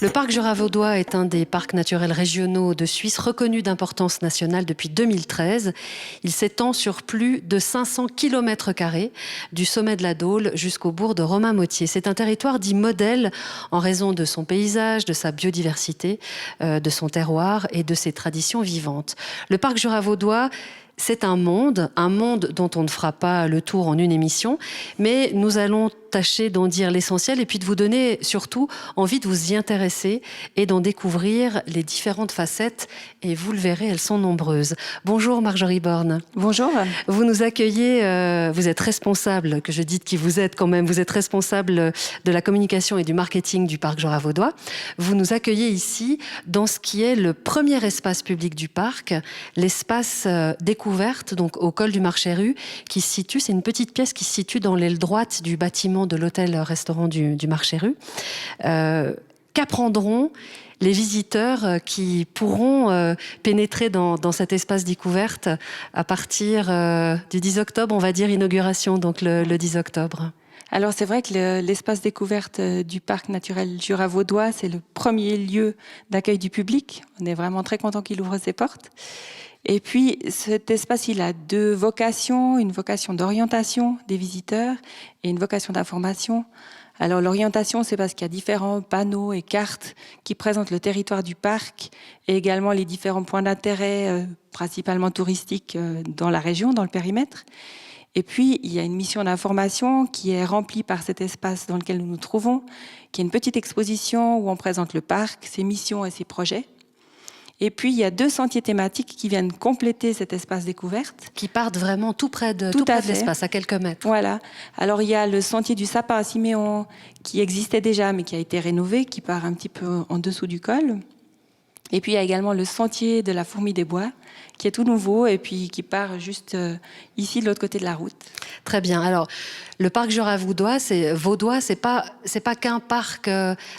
Le parc Jura vaudois est un des parcs naturels régionaux de Suisse reconnus d'importance nationale depuis 2013. Il s'étend sur plus de 500 km² du sommet de la Dôle jusqu'au bourg de Romainmottier. C'est un territoire dit modèle en raison de son paysage, de sa biodiversité, de son terroir et de ses traditions vivantes. Le parc Jura vaudois, c'est un monde dont on ne fera pas le tour en une émission, mais nous allons tâcher d'en dire l'essentiel et puis de vous donner surtout envie de vous y intéresser et d'en découvrir les différentes facettes. Et vous le verrez, elles sont nombreuses. Bonjour Marjorie Borne. Bonjour. Vous nous accueillez, vous êtes responsable, que je dis de qui vous êtes quand même, vous êtes responsable de la communication et du marketing du parc Jura vaudois. Vous nous accueillez ici dans ce qui est le premier espace public du parc, l'espace découverte, donc au col du Marché-Rue, qui se situe, c'est une petite pièce qui se situe dans l'aile droite du bâtiment de l'hôtel-restaurant du Marché-Rue. Qu'apprendront les visiteurs qui pourront pénétrer dans cet espace découverte à partir du 10 octobre, on va dire inauguration, donc le 10 octobre. Alors c'est vrai que l'espace découverte du parc naturel Jura vaudois, c'est le premier lieu d'accueil du public. On est vraiment très content qu'il ouvre ses portes. Et puis cet espace, il a deux vocations, une vocation d'orientation des visiteurs et une vocation d'information. Alors l'orientation, c'est parce qu'il y a différents panneaux et cartes qui présentent le territoire du parc et également les différents points d'intérêt, principalement touristiques dans la région, dans le périmètre. Et puis, il y a une mission d'information qui est remplie par cet espace dans lequel nous nous trouvons, qui est une petite exposition où on présente le parc, ses missions et ses projets. Et puis, il y a deux sentiers thématiques qui viennent compléter cet espace découverte. Qui partent vraiment tout près de l'espace, à quelques mètres. Voilà. Alors, il y a le sentier du sapin à Siméon, qui existait déjà, mais qui a été rénové, qui part un petit peu en dessous du col. Et puis, il y a également le sentier de la Fourmi des Bois, qui est tout nouveau et puis qui part juste ici, de l'autre côté de la route. Très bien. Alors, le parc Jura vaudois, c'est pas qu'un parc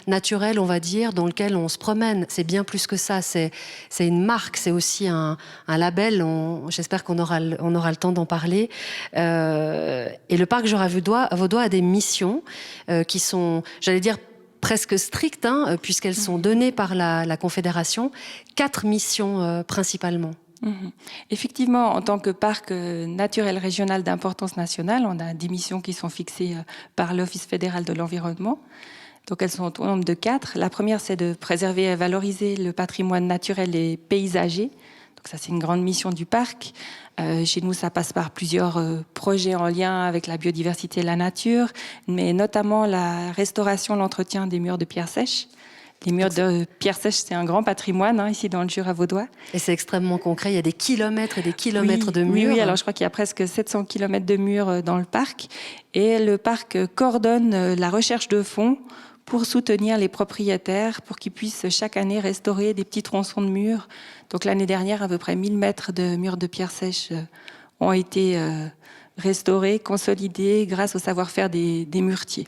naturel, on va dire, dans lequel on se promène. C'est bien plus que ça. C'est une marque, c'est aussi un label. J'espère qu'on aura le temps d'en parler. Et le parc Jura vaudois a des missions qui sont, j'allais dire, presque strictes, puisqu'elles sont données par la Confédération. 4 missions principalement. Effectivement, en tant que parc naturel régional d'importance nationale, on a des missions qui sont fixées par l'Office fédéral de l'environnement. Donc elles sont au nombre de 4. La première, c'est de préserver et valoriser le patrimoine naturel et paysager. Donc ça, c'est une grande mission du parc. Chez nous, ça passe par plusieurs projets en lien avec la biodiversité et la nature, mais notamment la restauration, l'entretien des murs de pierre sèche. Les murs de pierre sèche, c'est un grand patrimoine ici dans le Jura vaudois. Et c'est extrêmement concret, il y a des kilomètres et des kilomètres de murs. Oui, alors je crois qu'il y a presque 700 kilomètres de murs dans le parc. Et le parc coordonne la recherche de fonds pour soutenir les propriétaires, pour qu'ils puissent chaque année restaurer des petits tronçons de murs. Donc l'année dernière, à peu près 1000 mètres de murs de pierre sèche ont été restaurés, consolidés grâce au savoir-faire des muretiers.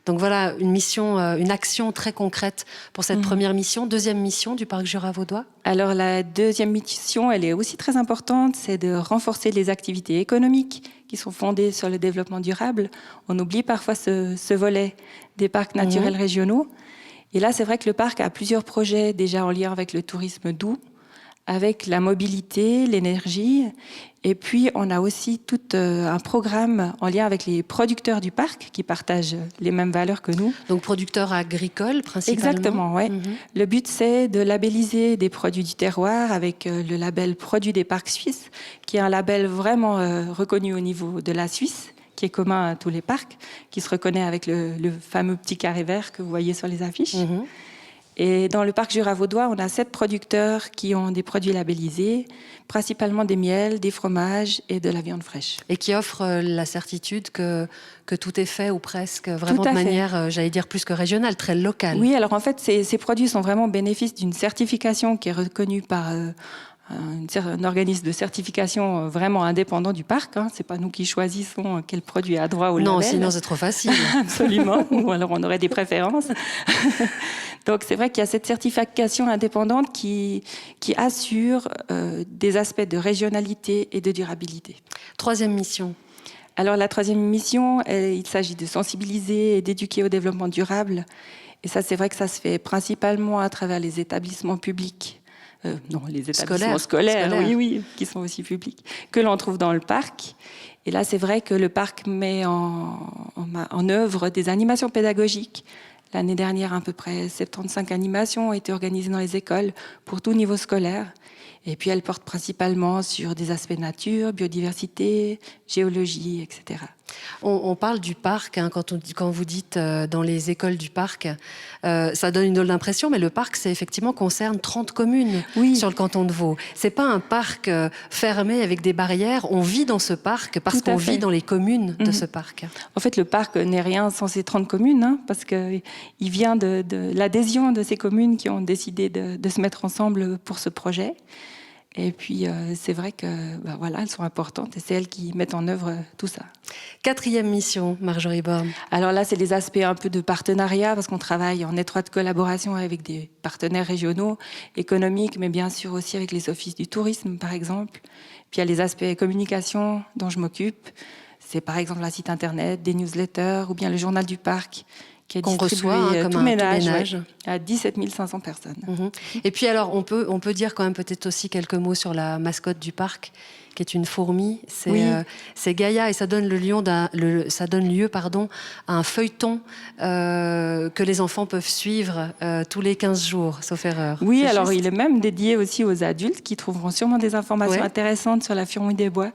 Donc voilà, une action très concrète pour cette première mission. Deuxième mission du parc Jura vaudois. Alors la deuxième mission, elle est aussi très importante, c'est de renforcer les activités économiques qui sont fondées sur le développement durable. On oublie parfois ce volet des parcs naturels régionaux. Et là, c'est vrai que le parc a plusieurs projets déjà en lien avec le tourisme doux, avec la mobilité, l'énergie. Et puis, on a aussi tout un programme en lien avec les producteurs du parc qui partagent les mêmes valeurs que nous. Donc, producteurs agricoles, principalement. Exactement, oui. Le but, c'est de labelliser des produits du terroir avec le label Produits des parcs suisses, qui est un label vraiment reconnu au niveau de la Suisse, qui est commun à tous les parcs, qui se reconnaît avec le fameux petit carré vert que vous voyez sur les affiches. Et dans le parc Jura vaudois, on a 7 producteurs qui ont des produits labellisés, principalement des miels, des fromages et de la viande fraîche. Et qui offrent la certitude que tout est fait, ou presque, vraiment de manière, j'allais dire, plus que régionale, très locale. Oui, alors en fait, ces produits sont vraiment au bénéfice d'une certification qui est reconnue par un organisme de certification vraiment indépendant du parc. C'est pas nous qui choisissons quel produit a droit au label. Non, sinon c'est trop facile. Absolument, ou alors on aurait des préférences. Donc c'est vrai qu'il y a cette certification indépendante qui assure des aspects de régionalité et de durabilité. Troisième mission. Alors la troisième mission, il s'agit de sensibiliser et d'éduquer au développement durable. Et ça, c'est vrai que ça se fait principalement à travers les établissements publics. Non, les établissements scolaires, oui, qui sont aussi publics, que l'on trouve dans le parc. Et là, c'est vrai que le parc met en œuvre des animations pédagogiques. L'année dernière, à peu près 75 animations ont été organisées dans les écoles pour tout niveau scolaire. Et puis, elles portent principalement sur des aspects nature, biodiversité, géologie, etc. On parle du parc, hein, quand vous dites dans les écoles du parc, ça donne une drôle d'impression, mais le parc, c'est effectivement concerne 30 communes sur le canton de Vaud. C'est pas un parc fermé avec des barrières. On vit dans ce parc parce qu'on vit dans les communes de ce parc. En fait, le parc n'est rien sans ces 30 communes, hein, parce qu'il vient de l'adhésion de ces communes qui ont décidé de se mettre ensemble pour ce projet. Et puis, c'est vrai que, voilà, elles sont importantes et c'est elles qui mettent en œuvre tout ça. 4e mission, Marjorie Borne. Alors là, c'est les aspects un peu de partenariat, parce qu'on travaille en étroite collaboration avec des partenaires régionaux, économiques, mais bien sûr aussi avec les offices du tourisme, par exemple. Puis il y a les aspects communication dont je m'occupe. C'est par exemple un site internet, des newsletters, ou bien le journal du parc, qui est distribué tout ménage à 17 500 personnes. Et puis alors, on peut dire quand même peut-être aussi quelques mots sur la mascotte du parc, qui est une fourmi. C'est Gaïa, et ça donne lieu à un feuilleton que les enfants peuvent suivre tous les 15 jours, sauf erreur. Oui, alors il est même dédié aussi aux adultes qui trouveront sûrement des informations intéressantes sur la fourmi des bois.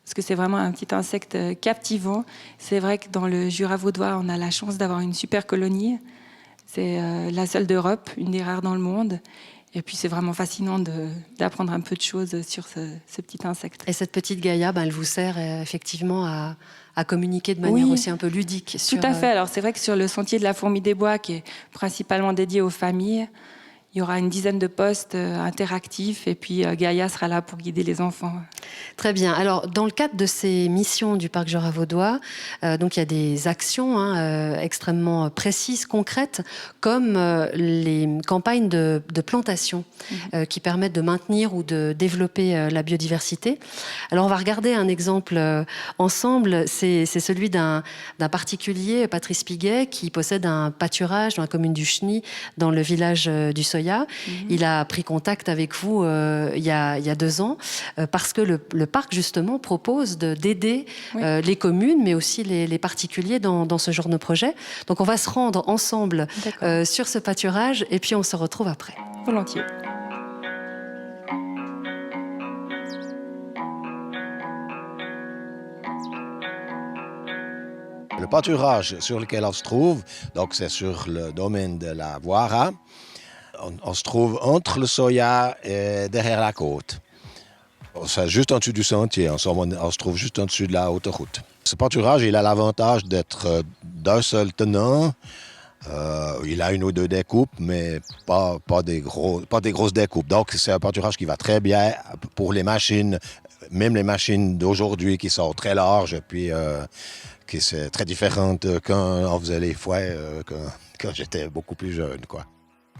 Parce que c'est vraiment un petit insecte captivant. C'est vrai que dans le Jura vaudois, on a la chance d'avoir une super colonie. C'est la seule d'Europe, une des rares dans le monde. Et puis c'est vraiment fascinant d'apprendre un peu de choses sur ce petit insecte. Et cette petite Gaïa, elle vous sert effectivement à communiquer de manière aussi un peu ludique. Tout à fait. Alors c'est vrai que sur le sentier de la fourmi des bois, qui est principalement dédié aux familles, il y aura une dizaine de postes interactifs et puis Gaïa sera là pour guider les enfants. Très bien. Alors, dans le cadre de ces missions du Parc Jura vaudois, donc il y a des actions extrêmement précises, concrètes, comme les campagnes de plantation qui permettent de maintenir ou de développer la biodiversité. Alors, on va regarder un exemple ensemble. C'est celui d'un particulier, Patrice Piguet, qui possède un pâturage dans la commune du Cheny, dans le village du Soya. Il a pris contact avec vous il y a 2 ans parce que le parc justement propose d'aider les communes mais aussi les particuliers dans ce genre de projet. Donc on va se rendre ensemble sur ce pâturage et puis on se retrouve après. Volontiers. Le pâturage sur lequel on se trouve, donc c'est sur le domaine de la Voira. On se trouve entre le Soya et derrière la côte. C'est juste en dessous du sentier, on se trouve juste en dessus de la autoroute. Ce pâturage, il a l'avantage d'être d'un seul tenant. Il a 1 ou 2 découpes, mais pas des grosses découpes. Donc c'est un pâturage qui va très bien pour les machines, même les machines d'aujourd'hui qui sont très larges, et puis qui sont très différentes quand on faisait les fouets, quand j'étais beaucoup plus jeune, quoi.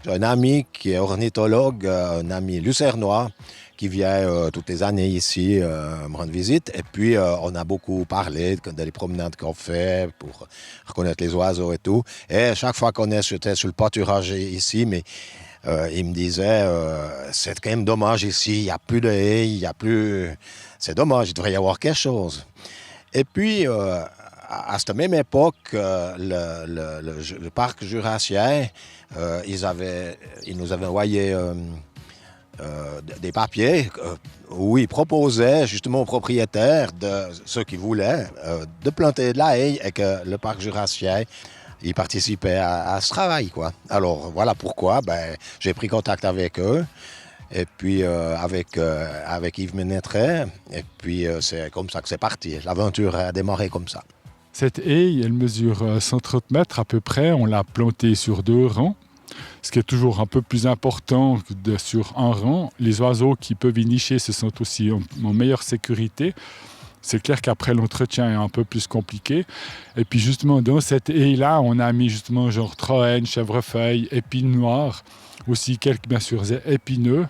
J'ai un ami qui est ornithologue, un ami lucernois, qui vient toutes les années ici me rendre visite. Et puis, on a beaucoup parlé des promenades qu'on fait pour reconnaître les oiseaux et tout. Et chaque fois qu'on était sur le pâturage ici, mais il me disait, c'est quand même dommage ici, il n'y a plus de haies, c'est dommage, il devrait y avoir quelque chose. Et puis, à cette même époque, le parc jurassien, ils nous avaient envoyé des papiers où ils proposaient justement aux propriétaires, ceux qui voulaient, de planter de la haie et que le parc jurassien il participait à ce travail, quoi. Alors voilà pourquoi j'ai pris contact avec eux. Et puis avec Yves Ménétret, et puis c'est comme ça que c'est parti. L'aventure a démarré comme ça. Cette haie, elle mesure 130 mètres à peu près. On l'a plantée sur 2 rangs, ce qui est toujours un peu plus important que sur un rang. Les oiseaux qui peuvent y nicher se sentent aussi en meilleure sécurité. C'est clair qu'après, l'entretien est un peu plus compliqué. Et puis justement, dans cette haie-là, on a mis justement genre troène, chèvrefeuille, épines noires, aussi quelques, bien sûr, épineux,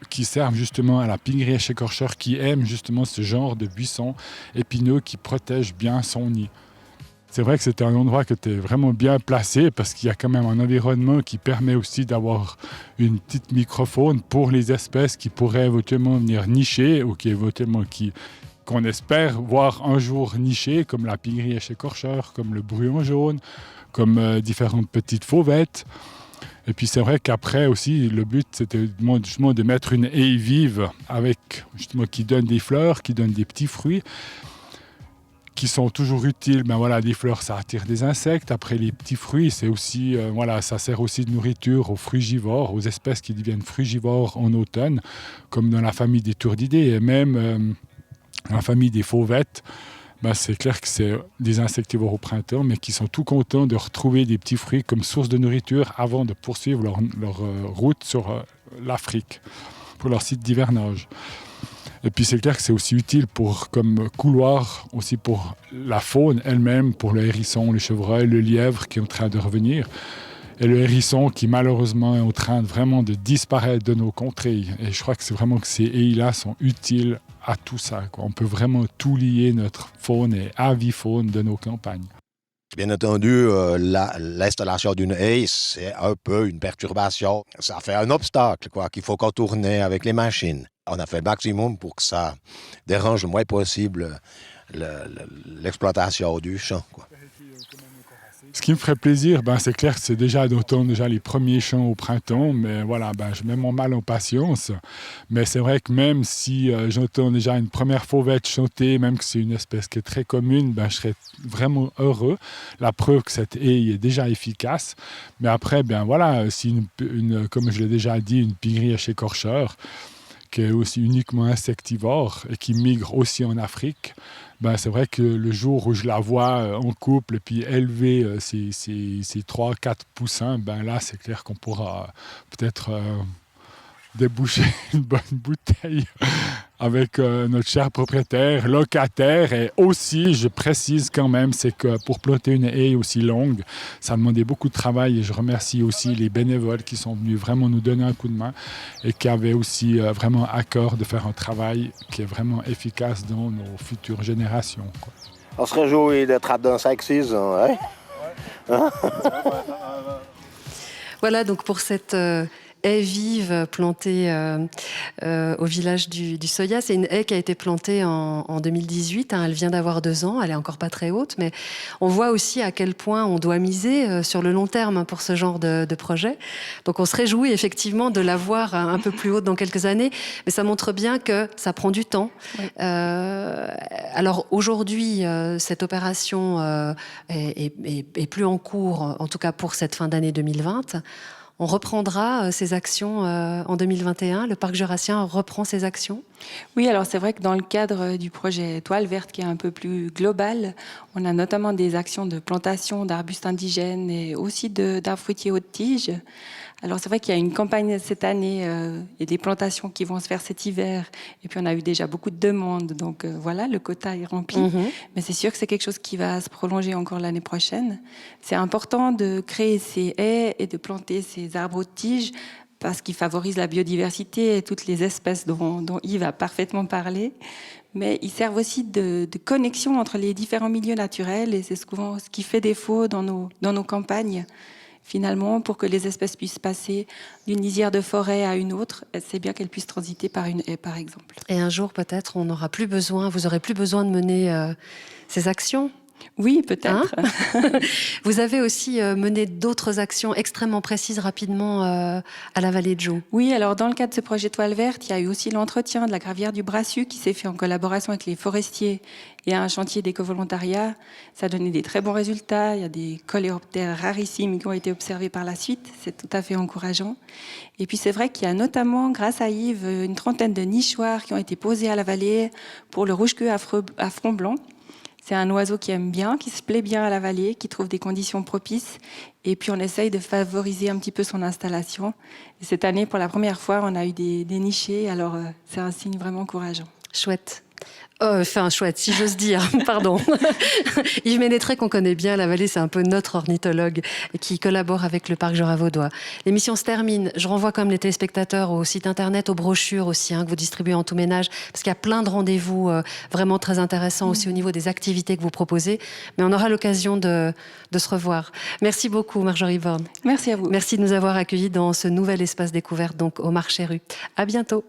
qui servent justement à la pinnerie écorcheur qui aime justement ce genre de buissons épineux qui protègent bien son nid. C'est vrai que c'était un endroit qui était vraiment bien placé parce qu'il y a quand même un environnement qui permet aussi d'avoir une petite microfaune pour les espèces qui pourraient éventuellement venir nicher ou qui éventuellement qu'on espère voir un jour nicher, comme la pigrièche écorcheur, comme le bruant jaune, comme différentes petites fauvettes. Et puis c'est vrai qu'après aussi, le but c'était justement de mettre une haie vive avec, justement, qui donne des fleurs, qui donne des petits fruits, qui sont toujours utiles. Ben voilà, les fleurs, ça attire des insectes. Après, les petits fruits, c'est aussi, ça sert aussi de nourriture aux frugivores, aux espèces qui deviennent frugivores en automne, comme dans la famille des tourdidés et même dans la famille des fauvettes. Ben, c'est clair que c'est des insectivores au printemps, mais qui sont tout contents de retrouver des petits fruits comme source de nourriture avant de poursuivre leur route sur l'Afrique, pour leur site d'hivernage. Et puis c'est clair que c'est aussi utile comme couloir, aussi pour la faune elle-même, pour le hérisson, le chevreuil, le lièvre qui est en train de revenir. Et le hérisson qui malheureusement est en train vraiment de disparaître de nos contrées. Et je crois que c'est vraiment que ces haies-là sont utiles à tout ça, quoi. On peut vraiment tout lier, notre faune et avifaune de nos campagnes. Bien entendu, l'installation d'une haie, c'est un peu une perturbation. Ça fait un obstacle qu'il faut contourner avec les machines. On a fait le maximum pour que ça dérange le moins possible l'exploitation du champ, quoi. Ce qui me ferait plaisir, c'est clair que c'est déjà d'entendre les premiers chants au printemps, mais voilà, je mets mon mal en patience. Mais c'est vrai que même si j'entends déjà une première fauvette chanter, même que c'est une espèce qui est très commune, je serais vraiment heureux. La preuve que cette haie est déjà efficace. Mais après, si comme je l'ai déjà dit, une pigrièche écorcheur, qui est aussi uniquement insectivore et qui migre aussi en Afrique, c'est vrai que le jour où je la vois en couple et puis élever ses 3-4 poussins, là, c'est clair qu'on pourra peut-être déboucher une bonne bouteille avec notre cher propriétaire, locataire. Et aussi, je précise quand même, c'est que pour planter une haie aussi longue, ça demandait beaucoup de travail. Et je remercie aussi les bénévoles qui sont venus vraiment nous donner un coup de main et qui avaient aussi vraiment à cœur de faire un travail qui est vraiment efficace dans nos futures générations, quoi. On se réjouit d'être dans 5-6 ans, hein? Hein? Voilà donc pour cette haie vive plantée au village du Soya. C'est une haie qui a été plantée en 2018. Elle vient d'avoir 2 ans. Elle est encore pas très haute, mais on voit aussi à quel point on doit miser sur le long terme pour ce genre de projet. Donc on se réjouit effectivement de la voir un peu plus haute dans quelques années, mais ça montre bien que ça prend du temps. Oui. Alors aujourd'hui, cette opération est plus en cours, en tout cas pour cette fin d'année 2020. On reprendra ces actions en 2021. Le Parc jurassien reprend ses actions. Oui, alors c'est vrai que dans le cadre du projet Toile Verte, qui est un peu plus global, on a notamment des actions de plantation d'arbustes indigènes et aussi d'arbres fruitiers haute tige. Alors c'est vrai qu'il y a une campagne cette année et des plantations qui vont se faire cet hiver. Et puis on a eu déjà beaucoup de demandes, donc voilà, le quota est rempli. Mais c'est sûr que c'est quelque chose qui va se prolonger encore l'année prochaine. C'est important de créer ces haies et de planter ces arbres haute tige parce qu'ils favorisent la biodiversité et toutes les espèces dont Yves a parfaitement parlé. Mais ils servent aussi de connexion entre les différents milieux naturels et c'est souvent ce qui fait défaut dans nos campagnes. Finalement, pour que les espèces puissent passer d'une lisière de forêt à une autre, c'est bien qu'elles puissent transiter par une haie, par exemple. Et un jour, peut-être, vous n'aurez plus besoin de mener ces actions. Oui, peut-être. Hein? Vous avez aussi mené d'autres actions extrêmement précises rapidement à la vallée de Joux. Oui, alors dans le cadre de ce projet Toile Verte, il y a eu aussi l'entretien de la gravière du Brassus qui s'est fait en collaboration avec les forestiers et un chantier d'éco-volontariat. Ça a donné des très bons résultats. Il y a des coléoptères rarissimes qui ont été observés par la suite. C'est tout à fait encourageant. Et puis c'est vrai qu'il y a notamment, grâce à Yves, une trentaine de nichoirs qui ont été posés à la vallée pour le rouge-queue à front blanc. C'est un oiseau qui aime bien, qui se plaît bien à la vallée, qui trouve des conditions propices. Et puis on essaye de favoriser un petit peu son installation. Et cette année, pour la première fois, on a eu des nichés. Alors c'est un signe vraiment encourageant. Chouette. Enfin, chouette, si j'ose dire, pardon. Yves Ménétré, qu'on connaît bien, la vallée, c'est un peu notre ornithologue qui collabore avec le parc Jura-Vaudois. L'émission se termine. Je renvoie comme les téléspectateurs au site internet, aux brochures aussi, que vous distribuez en tout ménage, parce qu'il y a plein de rendez-vous vraiment très intéressants aussi au niveau des activités que vous proposez. Mais on aura l'occasion de se revoir. Merci beaucoup, Marjorie Borne. Merci à vous. Merci de nous avoir accueillis dans ce nouvel espace découverte, donc au Marché Rue. À bientôt.